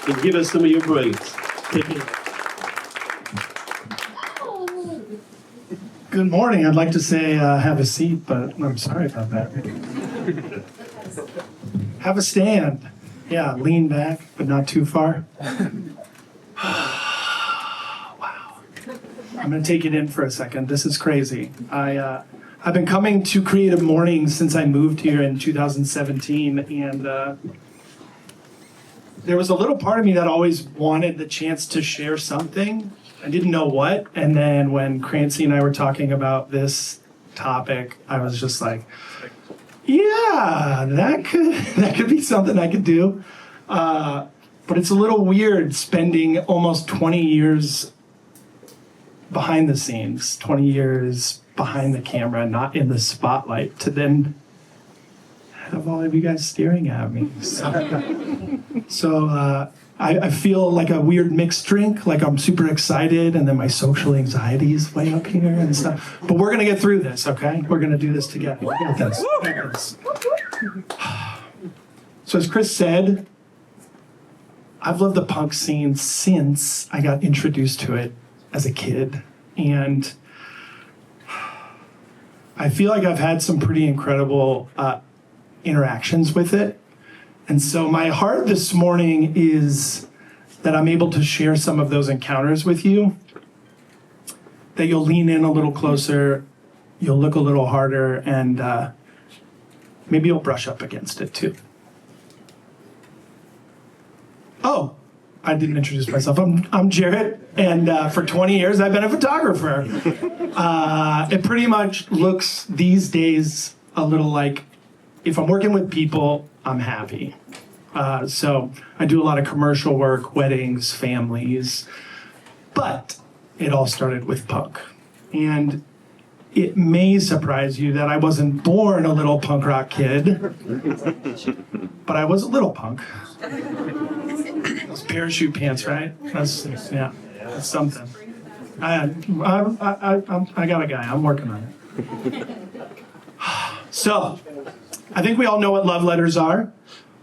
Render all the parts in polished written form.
and give us some of your praise. Take it. Good morning. I'd like to say have a seat, but I'm sorry about that. Have a stand. Yeah, lean back, but not too far. Wow. I'm going to take it in for a second. This is crazy. I've been coming to Creative Mornings since I moved here in 2017, and there was a little part of me that always wanted the chance to share something. I didn't know what, and then when Crancy and I were talking about this topic, I was just like, yeah, that could be something I could do. But it's a little weird spending almost 20 years behind the scenes, 20 years behind the camera, not in the spotlight, to then have all of you guys staring at me. So I feel like a weird mixed drink, like I'm super excited, and then my social anxiety is way up here and stuff. But we're gonna get through this, okay? We're gonna do this together. We got this. We got this. So as Chris said, I've loved the punk scene since I got introduced to it as a kid. And I feel like I've had some pretty incredible interactions with it. And so my heart this morning is that I'm able to share some of those encounters with you, that you'll lean in a little closer, you'll look a little harder, and maybe you'll brush up against it too. Oh, I didn't introduce myself. I'm Jered, and for 20 years I've been a photographer. It pretty much looks these days a little like, if I'm working with people, I'm happy. So I do a lot of commercial work, weddings, families, but it all started with punk. And it may surprise you that I wasn't born a little punk rock kid, but I was a little punk. Those parachute pants, right? That's something. I got a guy, I'm working on it. So, I think we all know what love letters are,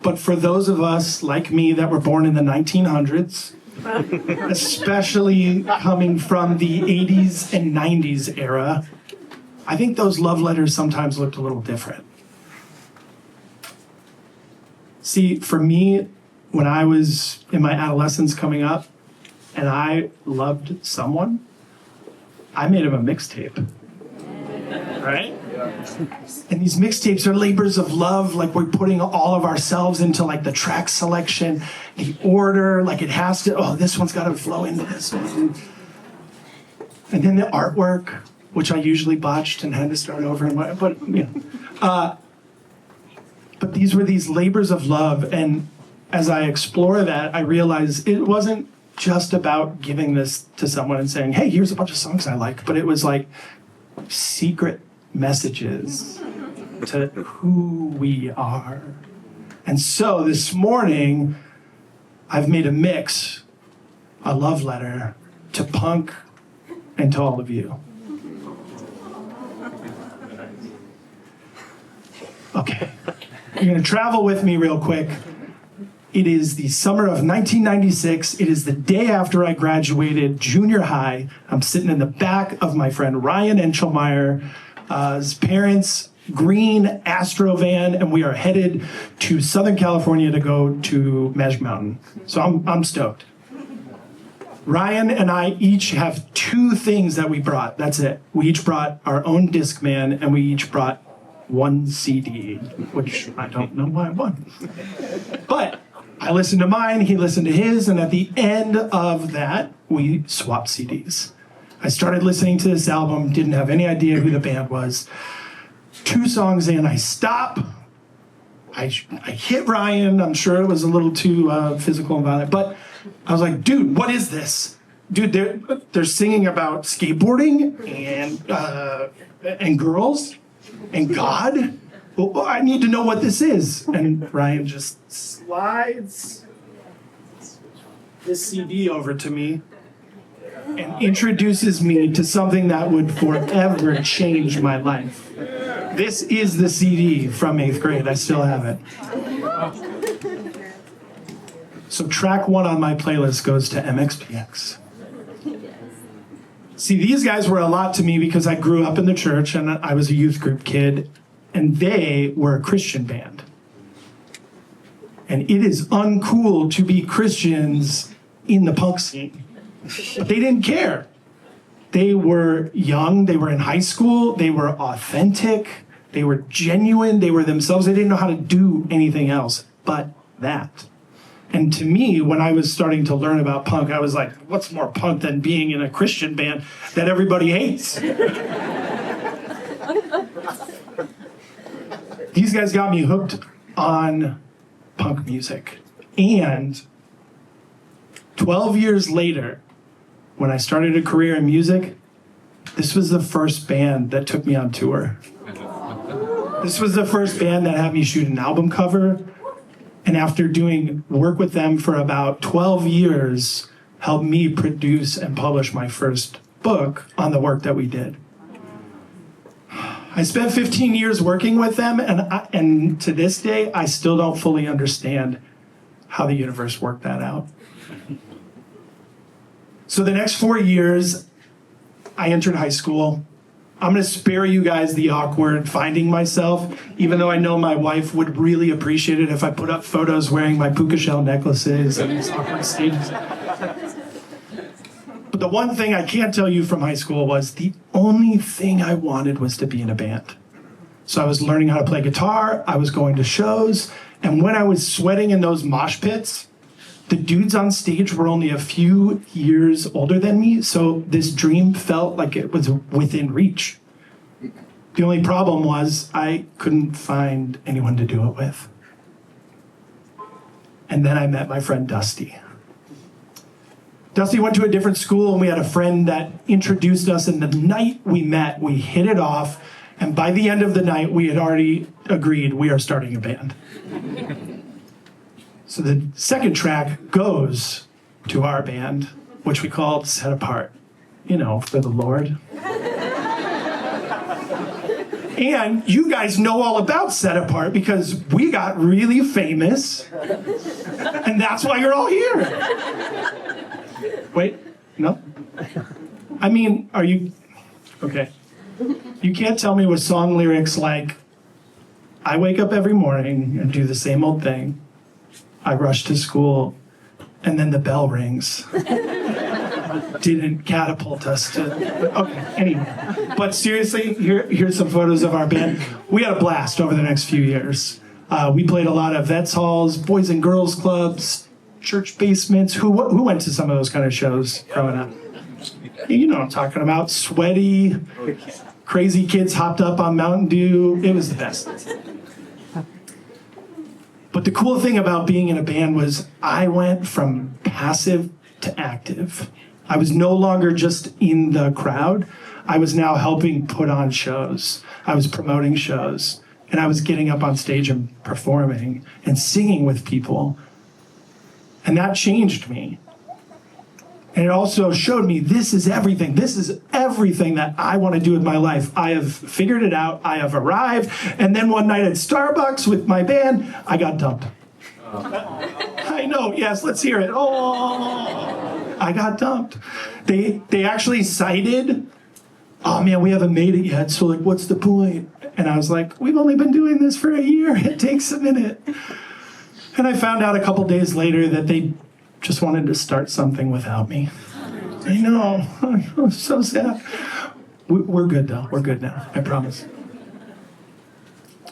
but for those of us like me that were born in the 1900s, especially coming from the 80s and 90s era, I think those love letters sometimes looked a little different. See, for me, when I was in my adolescence coming up and I loved someone, I made him a mixtape, right? And these mixtapes are labors of love, like we're putting all of ourselves into like the track selection, the order, like it has to, oh, this one's got to flow into this one. And then the artwork, which I usually botched and had to start over, but you know. But these were these labors of love, and as I explore that, I realize it wasn't just about giving this to someone and saying, hey, here's a bunch of songs I like, but it was like secret messages to who we are. And so this morning, I've made a mix, a love letter to punk and to all of you. Okay, you're gonna travel with me real quick. It is the summer of 1996. It is the day after I graduated junior high. I'm sitting in the back of my friend Ryan Enchelmeyer's parents' green Astro van, and we are headed to Southern California to go to Magic Mountain. So I'm stoked. Ryan and I each have 2 things that we brought. That's it. We each brought our own Discman, and we each brought 1 CD, which I don't know why I won. But I listened to mine, he listened to his, and at the end of that, we swapped CDs. I started listening to this album, didn't have any idea who the band was. 2 songs in, I stop. I hit Ryan. I'm sure it was a little too physical and violent, but I was like, dude, what is this? Dude, they're singing about skateboarding and girls and God. Well, I need to know what this is. And Ryan just slides this CD over to me and introduces me to something that would forever change my life. This is the CD from 8th grade. I still have it. So track 1 on my playlist goes to MXPX. See, these guys were a lot to me because I grew up in the church and I was a youth group kid, and they were a Christian band. And it is uncool to be Christians in the punk scene. But they didn't care. They were young, they were in high school, they were authentic, they were genuine, they were themselves. They didn't know how to do anything else but that. And to me, when I was starting to learn about punk, I was like, what's more punk than being in a Christian band that everybody hates? These guys got me hooked on punk music. And 12 years later, when I started a career in music, this was the first band that took me on tour. This was the first band that had me shoot an album cover. And after doing work with them for about 12 years, helped me produce and publish my first book on the work that we did. I spent 15 years working with them, and to this day, I still don't fully understand how the universe worked that out. So the next 4 years, I entered high school. I'm going to spare you guys the awkward finding myself, even though I know my wife would really appreciate it if I put up photos wearing my puka shell necklaces and these awkward stages. But the one thing I can't tell you from high school was the only thing I wanted was to be in a band. So I was learning how to play guitar, I was going to shows, and when I was sweating in those mosh pits, the dudes on stage were only a few years older than me, so this dream felt like it was within reach. The only problem was I couldn't find anyone to do it with. And then I met my friend Dusty. Dusty went to a different school, and we had a friend that introduced us, and the night we met, we hit it off, and by the end of the night, we had already agreed we are starting a band. So the second track goes to our band, which we called Set Apart, for the Lord. And you guys know all about Set Apart because we got really famous, and that's why you're all here. Wait, no? I mean, are you, okay. You can't tell me with song lyrics like, I wake up every morning and do the same old thing. I rush to school, and then the bell rings. Didn't catapult us to... Okay, anyway. But seriously, here's some photos of our band. We had a blast over the next few years. We played a lot of vets halls, boys and girls clubs, church basements. Who went to some of those kind of shows growing up? You know what I'm talking about. Sweaty, crazy kids hopped up on Mountain Dew. It was the best. But the cool thing about being in a band was I went from passive to active. I was no longer just in the crowd. I was now helping put on shows. I was promoting shows. And I was getting up on stage and performing and singing with people. And that changed me. And it also showed me this is everything. This is everything that I want to do with my life. I have figured it out. I have arrived. And then one night at Starbucks with my band, I got dumped. I know. Yes, let's hear it. Oh, I got dumped. They actually cited, oh man, we haven't made it yet. So like, what's the point? And I was like, we've only been doing this for a year. It takes a minute. And I found out a couple days later that they just wanted to start something without me. I know. I'm so sad. We're good, though. We're good now. I promise.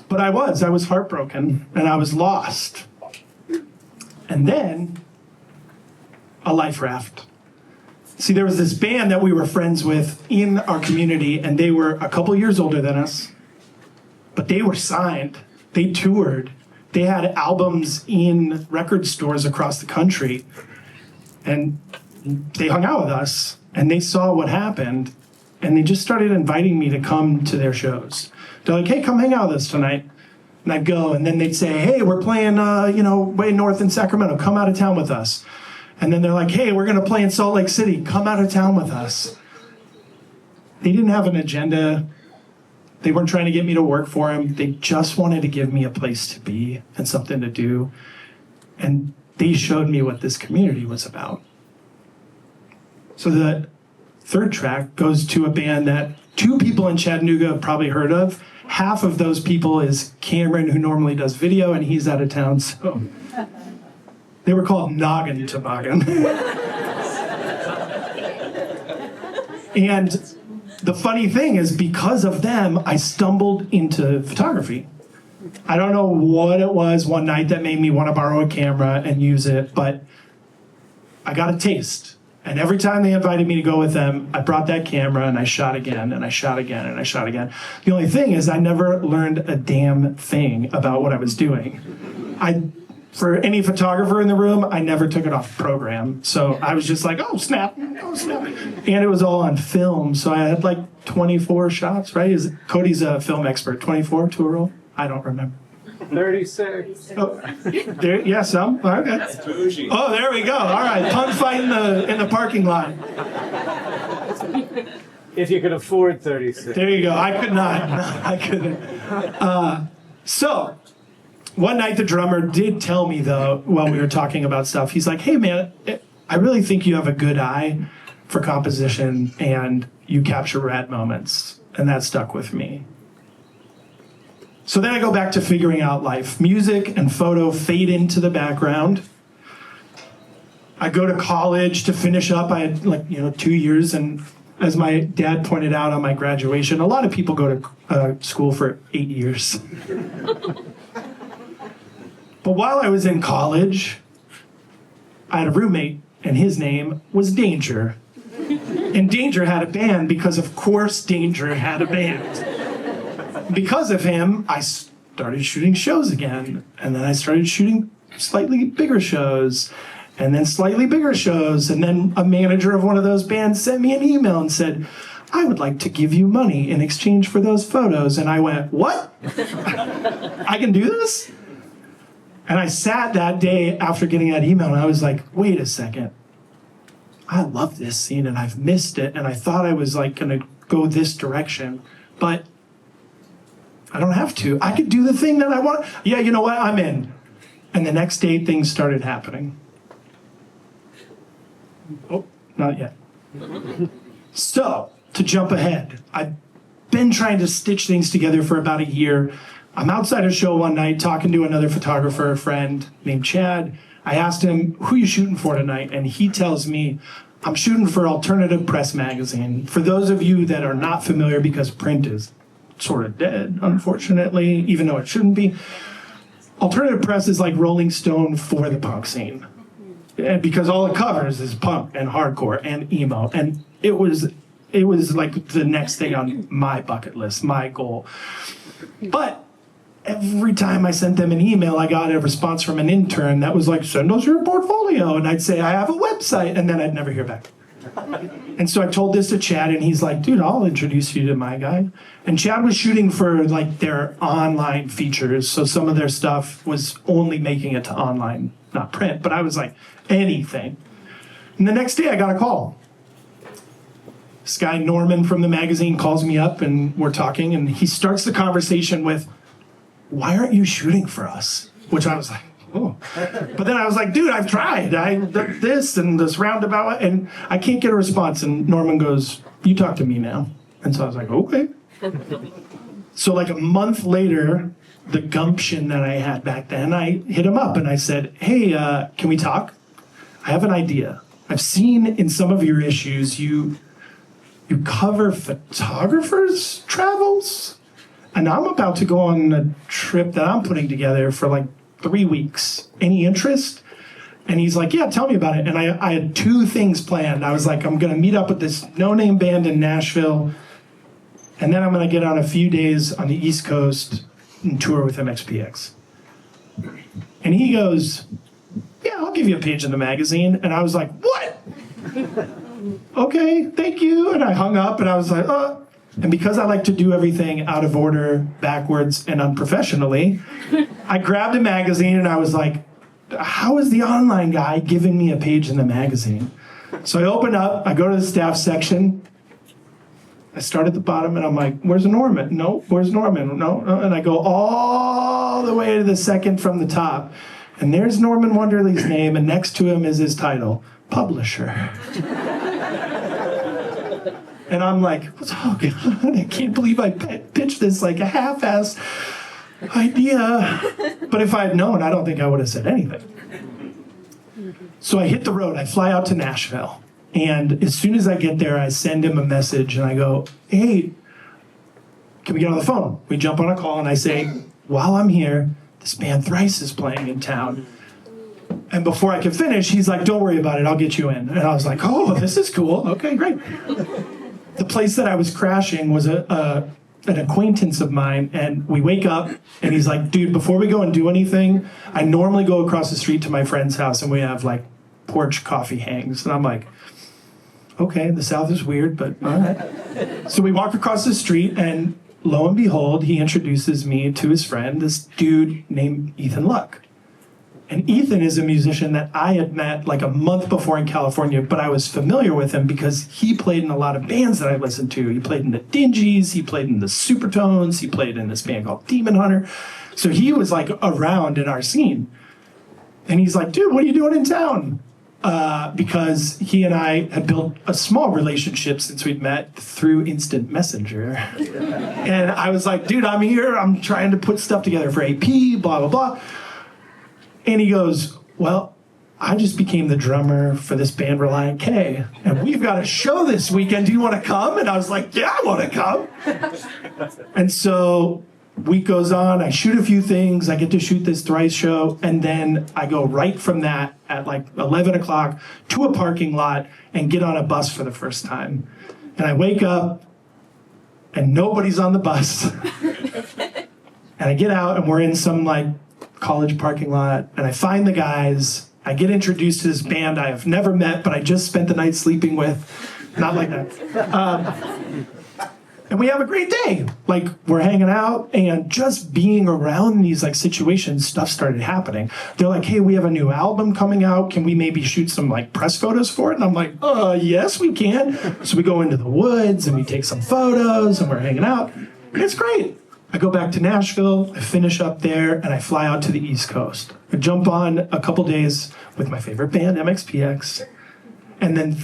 But I was heartbroken, and I was lost. And then, a life raft. See, there was this band that we were friends with in our community, and they were a couple years older than us. But they were signed. They toured. They had albums in record stores across the country, and they hung out with us, and they saw what happened, and they just started inviting me to come to their shows. They're like, hey, come hang out with us tonight. And I'd go, and then they'd say, hey, we're playing, way north in Sacramento. Come out of town with us. And then they're like, hey, we're going to play in Salt Lake City. Come out of town with us. They didn't have an agenda. They weren't trying to get me to work for them. They just wanted to give me a place to be and something to do. And they showed me what this community was about. So the third track goes to a band that 2 people in Chattanooga have probably heard of. Half of those people is Cameron, who normally does video, and he's out of town, so they were called Noggin Toboggan. And the funny thing is, because of them, I stumbled into photography. I don't know what it was one night that made me want to borrow a camera and use it, but I got a taste. And every time they invited me to go with them, I brought that camera and I shot again and I shot again and I shot again. The only thing is I never learned a damn thing about what I was doing. For any photographer in the room, I never took it off program. So I was just like, oh snap, oh snap. And it was all on film. So I had like 24 shots, right? Cody's a film expert, 24 to a roll? I don't remember. 36. Oh, yeah, some. Okay. Oh, there we go. All right, pun fight in the parking lot. If you could afford 36. There you go. I could not. I couldn't. So one night the drummer did tell me, though, while we were talking about stuff, he's like, hey man, I really think you have a good eye for composition and you capture rad moments. And that stuck with me. So then I go back to figuring out life. Music and photo fade into the background. I go to college to finish up. I had 2 years, and as my dad pointed out on my graduation, a lot of people go to school for 8 years. But while I was in college, I had a roommate, and his name was Danger. And Danger had a band because, of course, Danger had a band. Because of him, I started shooting shows again, and then I started shooting slightly bigger shows, and then slightly bigger shows, and then a manager of one of those bands sent me an email and said, I would like to give you money in exchange for those photos. And I went, what? I can do this? And I sat that day after getting that email, and I was like, wait a second. I love this scene, and I've missed it, and I thought I was like going to go this direction, but I don't have to. I could do the thing that I want. Yeah, you know what? I'm in. And the next day, things started happening. Oh, not yet. So, to jump ahead, I've been trying to stitch things together for about a year. I'm outside a show one night talking to another photographer, a friend named Chad. I asked him, who are you shooting for tonight? And he tells me, I'm shooting for Alternative Press magazine. For those of you that are not familiar, because print is sort of dead, unfortunately, even though it shouldn't be. Alternative Press is like Rolling Stone for the punk scene. Because all it covers is punk and hardcore and emo. And it was like the next thing on my bucket list, my goal. But every time I sent them an email, I got a response from an intern that was like, send us your portfolio. And I'd say, I have a website. And then I'd never hear back. And so I told this to Chad, and he's like, dude, I'll introduce you to my guy. And Chad was shooting for like their online features. So some of their stuff was only making it to online, not print. But I was like, anything. And the next day I got a call. This guy, Norman from the magazine, calls me up and we're talking. And he starts the conversation with, why aren't you shooting for us? Which I was like, oh. But then I was like, dude, I've tried. This and this roundabout, and I can't get a response. And Norman goes, you talk to me now. And so I was like, okay. So like a month later, the gumption that I had back then, I hit him up and I said, hey, can we talk? I have an idea. I've seen in some of your issues, you cover photographers' travels. And I'm about to go on a trip that I'm putting together for like 3 weeks. Any interest? And he's like, yeah, tell me about it. And I had 2 things planned. I was like, I'm going to meet up with this no-name band in Nashville. And then I'm going to get on a few days on the East Coast and tour with MXPX. And he goes, yeah, I'll give you a page in the magazine. And I was like, what? Okay, thank you. And I hung up and I was like, oh. And because I like to do everything out of order, backwards, and unprofessionally, I grabbed a magazine and I was like, how is the online guy giving me a page in the magazine? So I open up, I go to the staff section, I start at the bottom and I'm like, where's Norman? No, where's Norman? No. And I go all the way to the second from the top. And there's Norman Wonderly's name, and next to him is his title, publisher. And I'm like, oh God, I can't believe I pitched this like a half-ass idea. But if I had known, I don't think I would have said anything. So I hit the road, I fly out to Nashville. And as soon as I get there, I send him a message and I go, hey, can we get on the phone? We jump on a call and I say, while I'm here, this band Thrice is playing in town. And before I can finish, he's like, don't worry about it, I'll get you in. And I was like, oh, this is cool, okay, great. The place that I was crashing was an acquaintance of mine, and we wake up and he's like, dude, before we go and do anything, I normally go across the street to my friend's house and we have like porch coffee hangs. And I'm like, okay, the South is weird, but all right. So we walk across the street and lo and behold, he introduces me to his friend, this dude named Ethan Luck. And Ethan is a musician that I had met like a month before in California, but I was familiar with him because he played in a lot of bands that I listened to. He played in the Dingies, he played in the Supertones, he played in this band called Demon Hunter. So he was like around in our scene. And he's like, dude, what are you doing in town? Because he and I had built a small relationship since we'd met through Instant Messenger. And I was like, dude, I'm here, I'm trying to put stuff together for AP, blah, blah, blah. And he goes, well, I just became the drummer for this band Reliant K, and we've got a show this weekend. Do you want to come? And I was like, yeah, I want to come. And so week goes on, I shoot a few things, I get to shoot this Thrice show, and then I go right from that at like 11 o'clock to a parking lot and get on a bus for the first time. And I wake up, and nobody's on the bus. And I get out, and we're in some like college parking lot, and I find the guys. I get introduced to this band I have never met, but I just spent the night sleeping with. Not like that. And we have a great day. Like, we're hanging out, and just being around these like situations, stuff started happening. They're like, hey, we have a new album coming out. Can we maybe shoot some like press photos for it? And I'm like, yes, we can. So we go into the woods and we take some photos and we're hanging out. It's great. I go back to Nashville, I finish up there, and I fly out to the East Coast. I jump on a couple days with my favorite band, MXPX. And then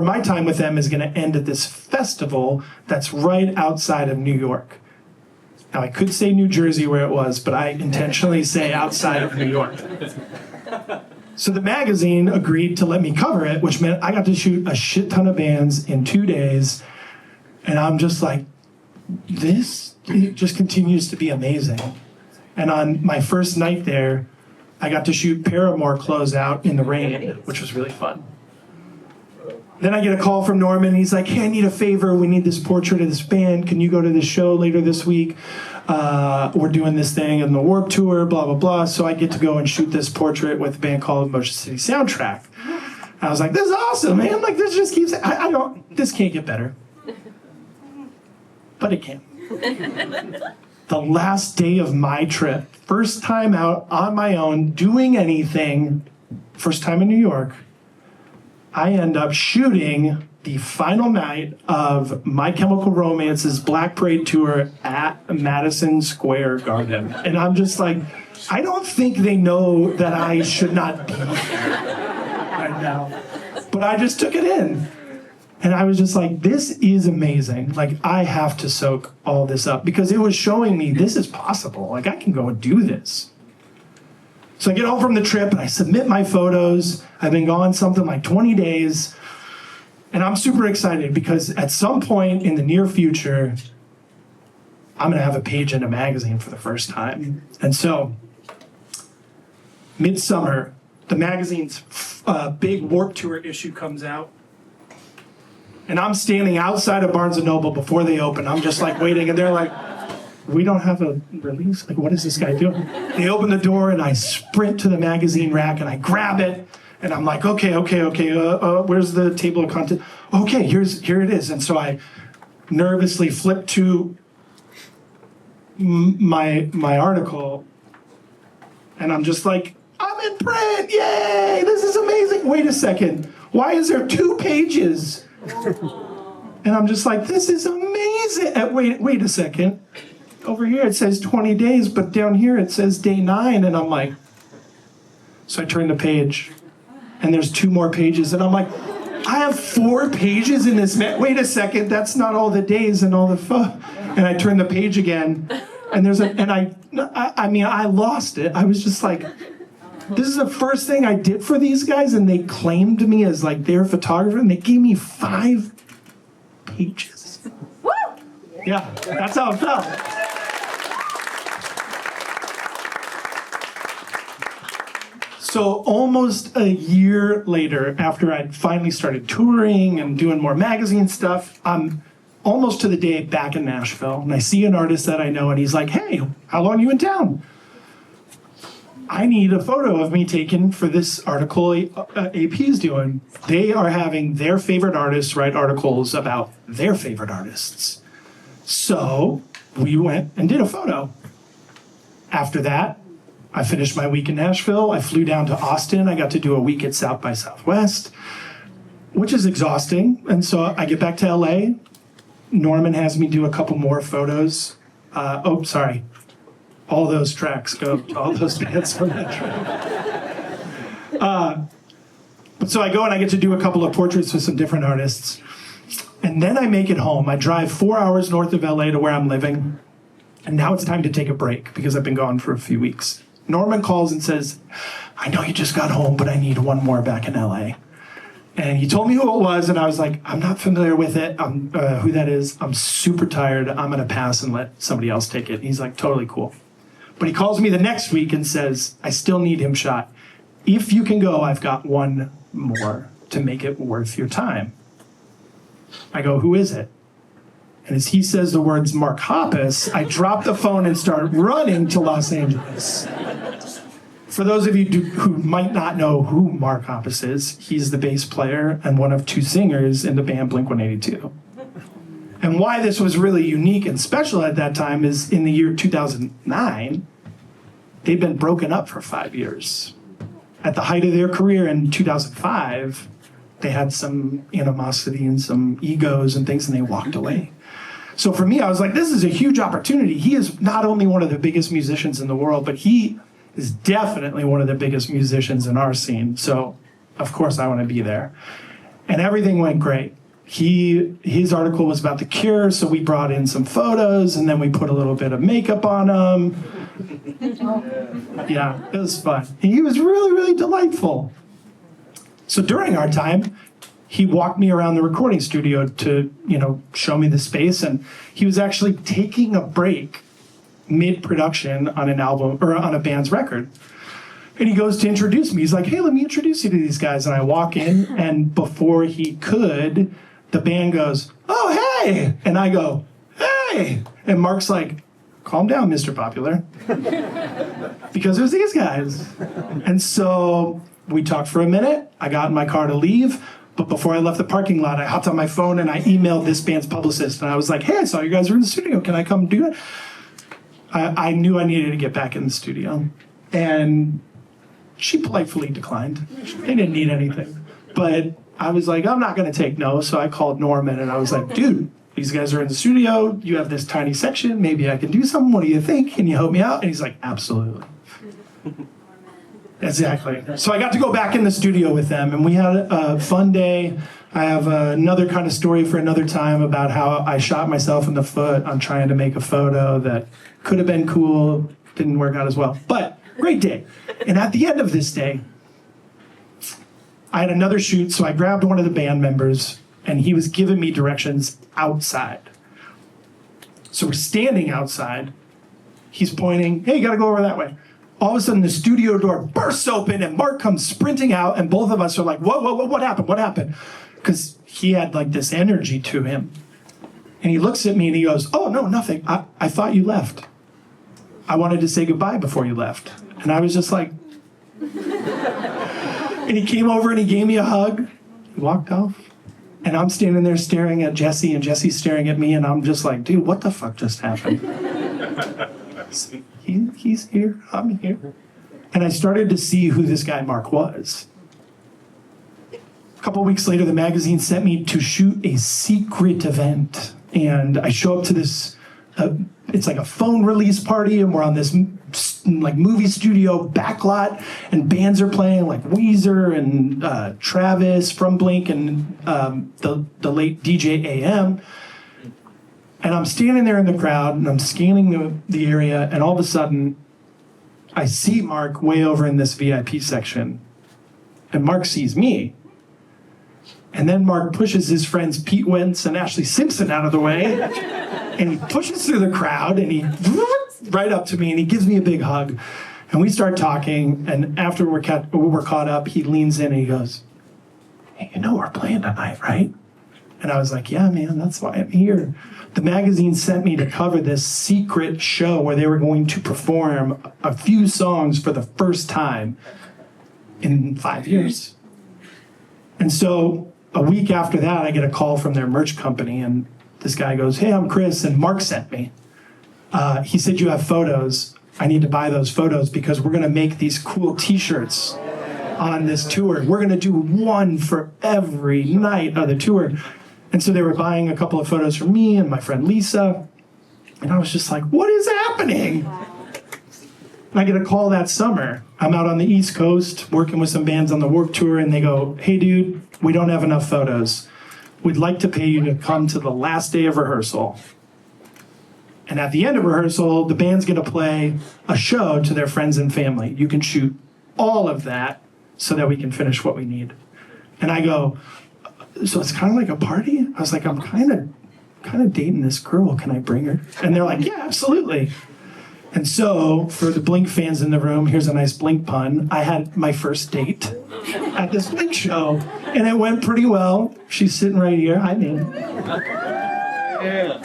my time with them is gonna end at this festival that's right outside of New York. Now, I could say New Jersey where it was, but I intentionally say outside of New York. So the magazine agreed to let me cover it, which meant I got to shoot a shit ton of bands in 2 days. And I'm just like, it just continues to be amazing. And on my first night there, I got to shoot Paramore Close Out in the rain, which was really fun. Then I get a call from Norman. He's like, hey, I need a favor. We need this portrait of this band. Can you go to this show later this week? We're doing this thing in the Warped Tour, blah, blah, blah. So I get to go and shoot this portrait with a band called Motion City Soundtrack. I was like, this is awesome, man. Like, this just keeps, this can't get better. But it can. The last day of my trip, first time out on my own, doing anything, first time in New York, I end up shooting the final night of My Chemical Romance's Black Parade tour at Madison Square Garden. And I'm just like, I don't think they know that I should not be here right now. But I just took it in. And I was just like, this is amazing. Like, I have to soak all this up because it was showing me this is possible. Like, I can go and do this. So I get home from the trip and I submit my photos. I've been gone something like 20 days. And I'm super excited because at some point in the near future, I'm going to have a page in a magazine for the first time. And so, midsummer, the magazine's big Warped Tour issue comes out. And I'm standing outside of Barnes & Noble before they open. I'm just like waiting, and they're like, we don't have a release? Like, what is this guy doing? They open the door, and I sprint to the magazine rack, and I grab it, and I'm like, okay, where's the table of contents? Okay, here it is. And so I nervously flip to my article, and I'm just like, I'm in print, yay, this is amazing. Wait a second, why is there 2 pages? And I'm just like, this is amazing. Wait a second. Over here it says 20 days, but down here it says day 9. And I'm like, So I turn the page, and there's 2 more pages, and I'm like, I have 4 pages in this. Wait a second, that's not all the days and all the And I turn the page again, and I lost it. I was just like, this is the first thing I did for these guys, and they claimed me as like their photographer, and they gave me 5 pages. Woo! Yeah, that's how it felt. So almost a year later, after I'd finally started touring and doing more magazine stuff, I'm almost to the day back in Nashville, and I see an artist that I know, and he's like, hey, how long are you in town? I need a photo of me taken for this article AP is doing. They are having their favorite artists write articles about their favorite artists. So we went and did a photo. After that, I finished my week in Nashville. I flew down to Austin. I got to do a week at South by Southwest, which is exhausting. And so I get back to LA. Norman has me do a couple more photos. All those tracks go to all those bands on that track. So I go and I get to do a couple of portraits with some different artists. And then I make it home. I drive 4 hours north of LA to where I'm living. And now it's time to take a break because I've been gone for a few weeks. Norman calls and says, I know you just got home, but I need one more back in LA. And he told me who it was, and I was like, I'm not familiar with it, who that is. I'm super tired. I'm going to pass and let somebody else take it. And he's like, totally cool. But he calls me the next week and says, I still need him shot. If you can go, I've got one more to make it worth your time. I go, who is it? And as he says the words Mark Hoppus, I drop the phone and start running to Los Angeles. For those of you who might not know who Mark Hoppus is, he's the bass player and one of 2 singers in the band Blink-182. And why this was really unique and special at that time is in the year 2009, they'd been broken up for 5 years. At the height of their career in 2005, they had some animosity and some egos and things, and they walked away. So for me, I was like, this is a huge opportunity. He is not only one of the biggest musicians in the world, but he is definitely one of the biggest musicians in our scene. So of course I want to be there. And everything went great. His article was about The Cure, so we brought in some photos, and then we put a little bit of makeup on him. Yeah, it was fun. He was really, really delightful. So during our time, he walked me around the recording studio to, show me the space, and he was actually taking a break mid-production on an album or on a band's record. And he goes to introduce me. He's like, hey, let me introduce you to these guys. And I walk in, and before he could, the band goes, oh, hey. And I go, hey. And Mark's like, calm down, Mr. Popular. Because it was these guys. And so we talked for a minute. I got in my car to leave. But before I left the parking lot, I hopped on my phone and I emailed this band's publicist. And I was like, hey, I saw you guys were in the studio. Can I come do it? I knew I needed to get back in the studio. And she politely declined. They didn't need anything. But I was like, I'm not going to take no. So I called Norman and I was like, dude, these guys are in the studio. You have this tiny section. Maybe I can do something. What do you think? Can you help me out? And he's like, absolutely. Exactly. So I got to go back in the studio with them, and we had a fun day. I have another kind of story for another time about how I shot myself in the foot on trying to make a photo that could have been cool, didn't work out as well. But great day. And at the end of this day, I had another shoot, so I grabbed one of the band members, and he was giving me directions outside. So we're standing outside. He's pointing, hey, you gotta go over that way. All of a sudden, the studio door bursts open, and Mark comes sprinting out, and both of us are like, whoa, what happened? What happened? Because he had like this energy to him. And he looks at me and he goes, oh, no, nothing. I thought you left. I wanted to say goodbye before you left. And I was just like, and he came over and he gave me a hug. He walked off. And I'm standing there staring at Jesse, and Jesse's staring at me, and I'm just like, dude, what the fuck just happened? He's here, I'm here. And I started to see who this guy Mark was. A couple of weeks later, the magazine sent me to shoot a secret event. And I show up to this it's like a phone release party, and we're on this like movie studio backlot, and bands are playing like Weezer and Travis from Blink and the late DJ AM. And I'm standing there in the crowd, and I'm scanning the area, and all of a sudden, I see Mark way over in this VIP section, and Mark sees me. And then Mark pushes his friends Pete Wentz and Ashley Simpson out of the way, and he pushes through the crowd, and he right up to me, and he gives me a big hug. And we start talking, and after we're caught up, he leans in and he goes, "Hey, you know we're playing tonight, right?" And I was like, "Yeah, man, that's why I'm here." The magazine sent me to cover this secret show where they were going to perform a few songs for the first time in 5 years. And so a week after that, I get a call from their merch company, and this guy goes, "Hey, I'm Chris, and Mark sent me. He said you have photos. I need to buy those photos because we're going to make these cool t-shirts on this tour. We're going to do one for every night of the tour." And so they were buying a couple of photos from me and my friend Lisa. And I was just like, what is happening? And I get a call that summer. I'm out on the East Coast working with some bands on the Warped Tour, and they go, "Hey, dude, we don't have enough photos. We'd like to pay you to come to the last day of rehearsal. And at the end of rehearsal, the band's going to play a show to their friends and family. You can shoot all of that so that we can finish what we need." And I go, "So it's kind of like a party?" I was like, "I'm kind of dating this girl. Can I bring her?" And they're like, "Yeah, absolutely." And so for the Blink fans in the room, here's a nice Blink pun. I had my first date at this Blink show, and it went pretty well. She's sitting right here. Hi, man. Yeah.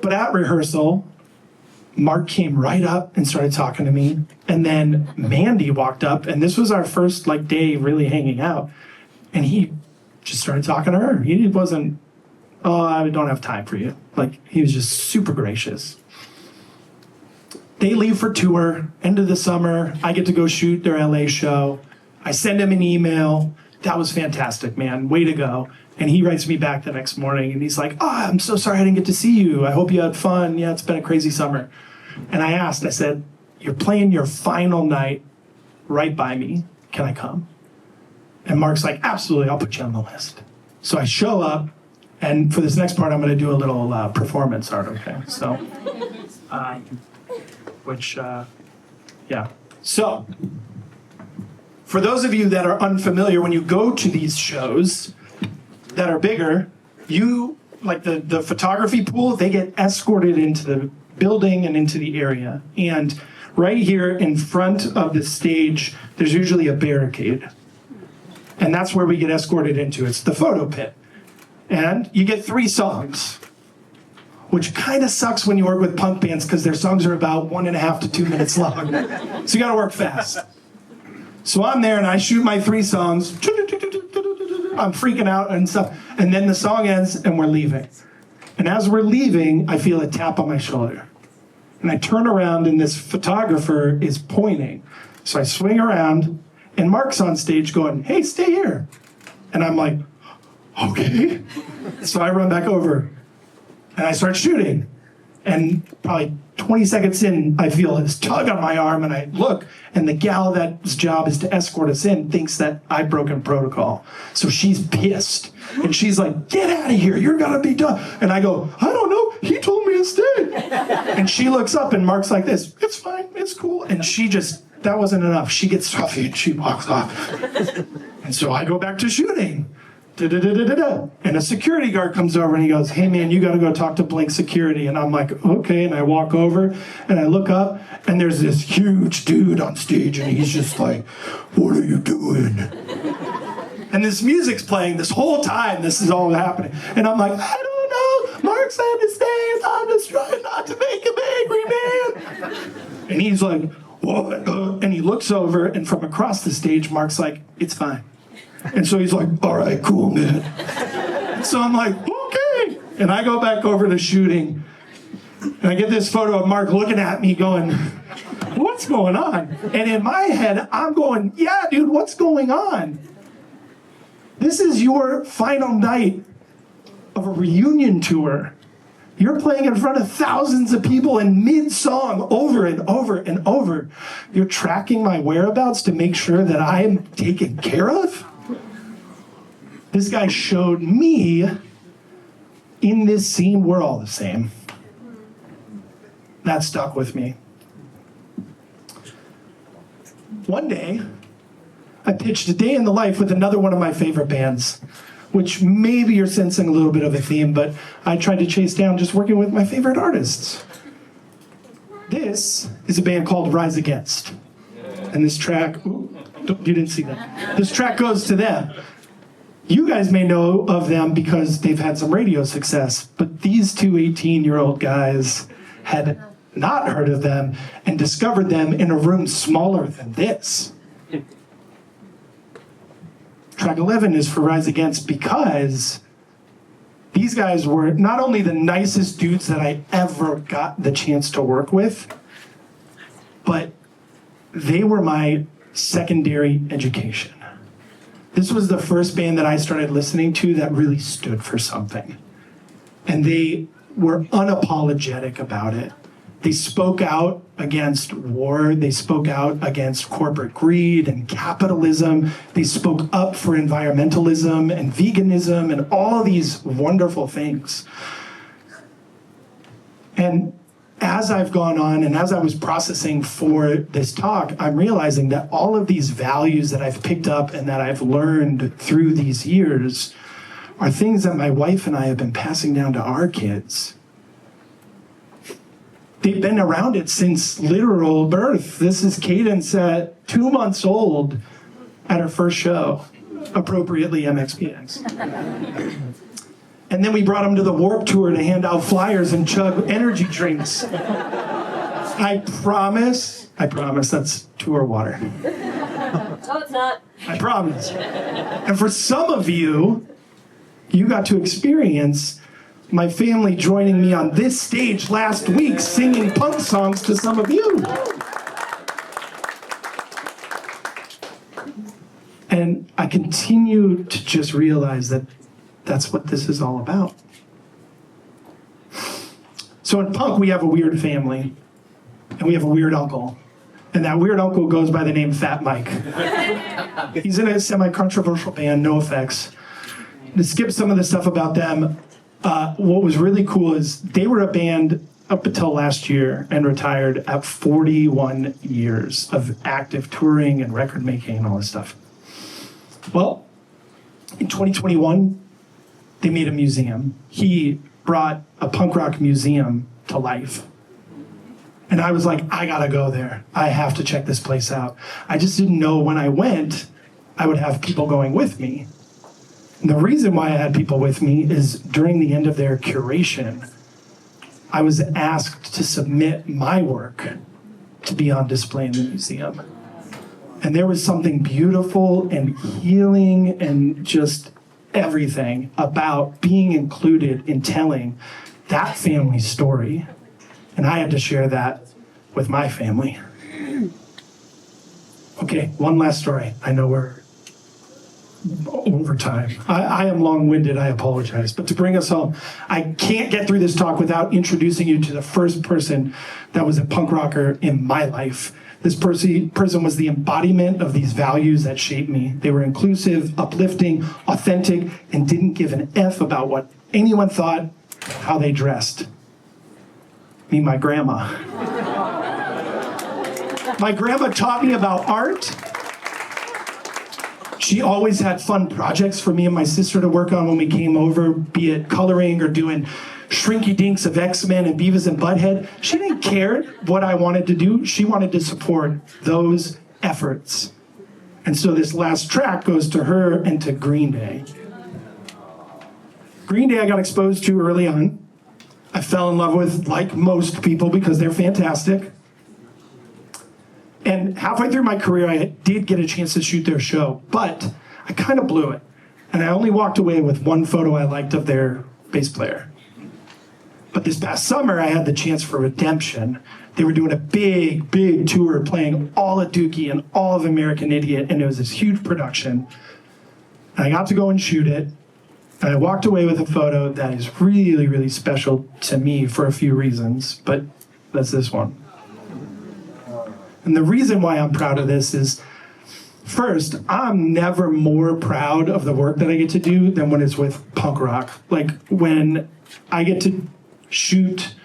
But at rehearsal, Mark came right up and started talking to me. And then Mandy walked up, and this was our first day really hanging out. And he just started talking to her. He wasn't, "Oh, I don't have time for you." He was just super gracious. They leave for tour, end of the summer. I get to go shoot their LA show. I send him an email. "That was fantastic, man. Way to go." And he writes me back the next morning, and he's like, "Oh, I'm so sorry I didn't get to see you. I hope you had fun. Yeah, it's been a crazy summer." And I said, "You're playing your final night right by me. Can I come?" And Mark's like, "Absolutely, I'll put you on the list." So I show up, and for this next part, I'm going to do a little performance art, okay? So, So, for those of you that are unfamiliar, when you go to these shows that are bigger, the photography pool, they get escorted into the building and into the area. And right here in front of the stage, there's usually a barricade. And that's where we get escorted into. It's the photo pit. And you get 3 songs, which kind of sucks when you work with punk bands because their songs are about 1.5 to 2 minutes long. So you got to work fast. So I'm there and I shoot my 3 songs. I'm freaking out and stuff. And then the song ends and we're leaving. And as we're leaving, I feel a tap on my shoulder. And I turn around and this photographer is pointing. So I swing around. And Mark's on stage going, "Hey, stay here." And I'm like, "Okay." So I run back over and I start shooting. And probably 20 seconds in, I feel this tug on my arm and I look, and the gal that's job is to escort us in thinks that I've broken protocol. So she's pissed. And she's like, "Get out of here. You're going to be done." And I go, "I don't know. He told me to stay." And she looks up and Mark's like this, "It's fine. It's cool." And that wasn't enough. She gets huffy and she walks off. And so I go back to shooting. And a security guard comes over and he goes, "Hey man, you got to go talk to Blink security." And I'm like, "Okay." And I walk over and I look up and there's this huge dude on stage and he's just like, "What are you doing?" And this music's playing this whole time. This is all happening. And I'm like, "I don't know. Mark said to stay. I'm just trying not to make him angry, man." And he's like, "What?" And he looks over, and from across the stage, Mark's like, "It's fine." And so he's like, "All right, cool, man." So I'm like, "Okay." And I go back over to shooting, and I get this photo of Mark looking at me going, "What's going on?" And in my head, I'm going, "Yeah, dude, what's going on? This is your final night of a reunion tour. You're playing in front of thousands of people in mid-song over and over and over. You're tracking my whereabouts to make sure that I am taken care of? This guy showed me in this scene, we're all the same. That stuck with me. One day, I pitched a day in the life with another one of my favorite bands, which maybe you're sensing a little bit of a theme, but I tried to chase down just working with my favorite artists. This is a band called Rise Against. And this track, you didn't see that. This track goes to them. You guys may know of them because they've had some radio success, but these two 18-year-old guys had not heard of them and discovered them in a room smaller than this. Track 11 is for Rise Against because these guys were not only the nicest dudes that I ever got the chance to work with, but they were my secondary education. This was the first band that I started listening to that really stood for something. And they were unapologetic about it. They spoke out against war. They spoke out against corporate greed and capitalism. They spoke up for environmentalism and veganism and all these wonderful things. And as I've gone on and as I was processing for this talk, I'm realizing that all of these values that I've picked up and that I've learned through these years are things that my wife and I have been passing down to our kids. They've been around it since literal birth. This is Cadence at 2 months old at her first show, appropriately MXPX. And then we brought them to the Warped Tour to hand out flyers and chug energy drinks. I promise that's tour water. No, it's not. I promise. And for some of you, you got to experience my family joining me on this stage last week singing punk songs to some of you. And I continue to just realize that that's what this is all about. So in punk, we have a weird family, and we have a weird uncle. And that weird uncle goes by the name Fat Mike. He's in a semi-controversial band, No Effects. To skip some of the stuff about them, what was really cool is they were a band up until last year and retired at 41 years of active touring and record making and all this stuff. Well, in 2021, they made a museum. He brought a punk rock museum to life. And I was like, I gotta go there. I have to check this place out. I just didn't know when I went, I would have people going with me. And the reason why I had people with me is during the end of their curation, I was asked to submit my work to be on display in the museum. And there was something beautiful and healing and just everything about being included in telling that family's story. And I had to share that with my family. Okay, one last story. I know we're over time. I am long-winded, I apologize. But to bring us home, I can't get through this talk without introducing you to the first person that was a punk rocker in my life. This person was the embodiment of these values that shaped me. They were inclusive, uplifting, authentic, and didn't give an F about what anyone thought, how they dressed. Meet my grandma. My grandma taught me about art. She always had fun projects for me and my sister to work on when we came over, be it coloring or doing shrinky dinks of X-Men and Beavis and Butthead. She didn't care what I wanted to do. She wanted to support those efforts. And so this last track goes to her and to Green Day. Green Day I got exposed to early on. I fell in love with, like most people, because they're fantastic. And halfway through my career, I did get a chance to shoot their show, but I kind of blew it. And I only walked away with one photo I liked of their bass player. But this past summer, I had the chance for redemption. They were doing a big, big tour, playing all of Dookie and all of American Idiot, and it was this huge production. And I got to go and shoot it. And I walked away with a photo that is really, really special to me for a few reasons, but that's this one. And the reason why I'm proud of this is, first, I'm never more proud of the work that I get to do than when it's with punk rock. Like when I get to shoot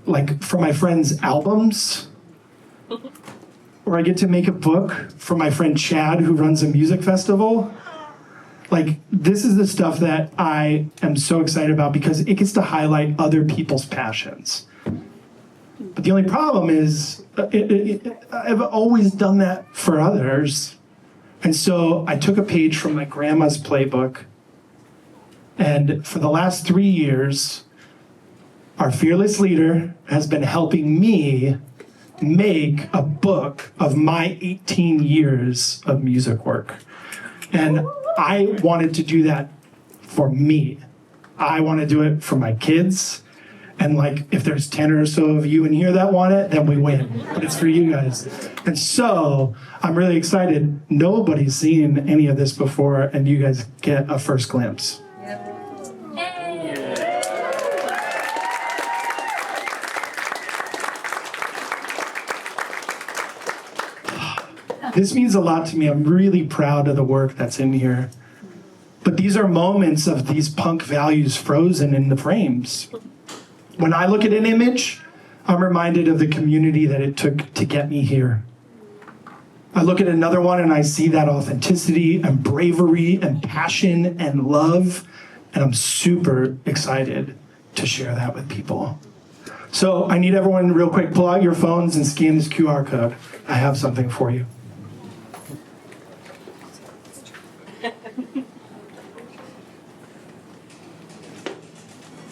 like for my friends' albums, or I get to make a book for my friend Chad who runs a music festival. Like this is the stuff that I am so excited about because it gets to highlight other people's passions. But the only problem is I've always done that for others. And so I took a page from my grandma's playbook. And for the last 3 years, our fearless leader has been helping me make a book of my 18 years of music work. And I wanted to do that for me. I want to do it for my kids. And like, if there's 10 or so of you in here that want it, then we win. But it's for you guys. And so I'm really excited. Nobody's seen any of this before, and you guys get a first glimpse. This means a lot to me. I'm really proud of the work that's in here. But these are moments of these punk values frozen in the frames. When I look at an image, I'm reminded of the community that it took to get me here. I look at another one and I see that authenticity and bravery and passion and love, and I'm super excited to share that with people. So I need everyone real quick, pull out your phones and scan this QR code. I have something for you.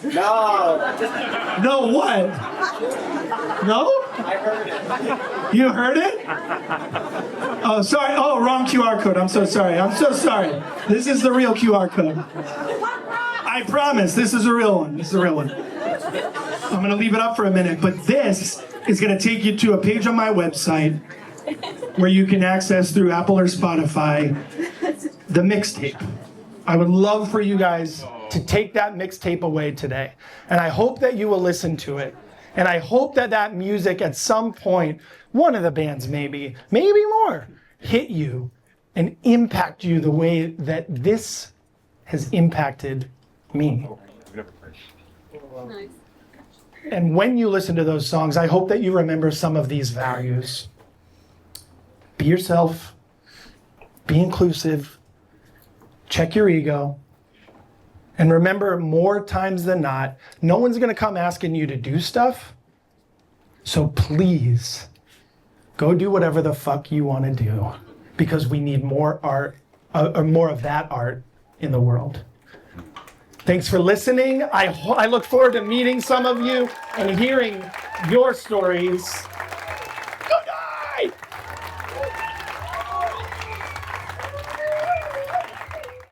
No. No what? No? I heard it. You heard it? Oh, sorry. Oh, wrong QR code. I'm so sorry. I'm so sorry. This is the real QR code. I promise. This is a real one. This is a real one. I'm going to leave it up for a minute, but this is going to take you to a page on my website where you can access through Apple or Spotify the mixtape. I would love for you guys to take that mixtape away today. And I hope that you will listen to it. And I hope that that music at some point, one of the bands maybe more, hit you and impact you the way that this has impacted me. Nice. And when you listen to those songs, I hope that you remember some of these values. Be yourself, be inclusive, check your ego, and remember, more times than not, no one's gonna come asking you to do stuff. So please, go do whatever the fuck you wanna do, because we need more art, more of that art in the world. Thanks for listening. I look forward to meeting some of you and hearing your stories.